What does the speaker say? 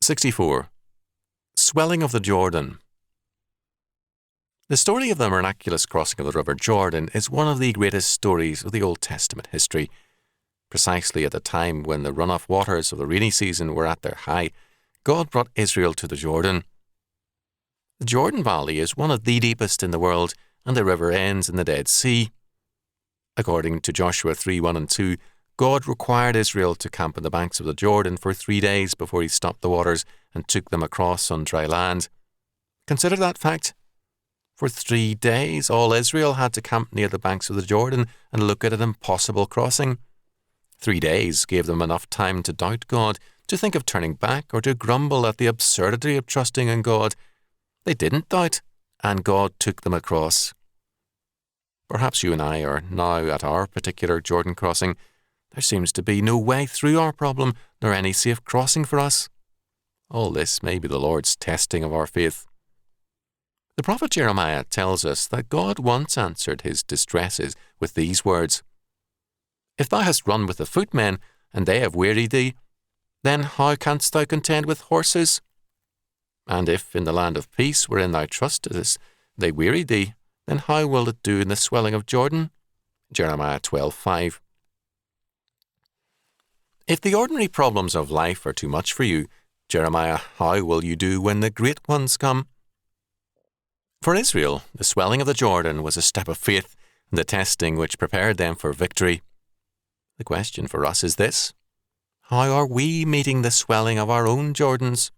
64. Swelling of the Jordan. The story of the miraculous crossing of the River Jordan is one of the greatest stories of the Old Testament history. Precisely at the time when the runoff waters of the rainy season were at their height, God brought Israel to the Jordan. The Jordan Valley is one of the deepest in the world, and the river ends in the Dead Sea. According to Joshua 3:1 and 2, God required Israel to camp on the banks of the Jordan for 3 days before he stopped the waters and took them across on dry land. Consider that fact. For 3 days, all Israel had to camp near the banks of the Jordan and look at an impossible crossing. 3 days gave them enough time to doubt God, to think of turning back, or to grumble at the absurdity of trusting in God. They didn't doubt, and God took them across. Perhaps you and I are now at our particular Jordan crossing. There seems to be no way through our problem, nor any safe crossing for us. All this may be the Lord's testing of our faith. The prophet Jeremiah tells us that God once answered his distresses with these words, "If thou hast run with the footmen, and they have wearied thee, then how canst thou contend with horses? And if in the land of peace wherein thou trustedest they wearied thee, then how will it do in the swelling of Jordan?" Jeremiah 12:5. If the ordinary problems of life are too much for you, Jeremiah, how will you do when the great ones come? For Israel, the swelling of the Jordan was a step of faith, the testing which prepared them for victory. The question for us is this: how are we meeting the swelling of our own Jordans?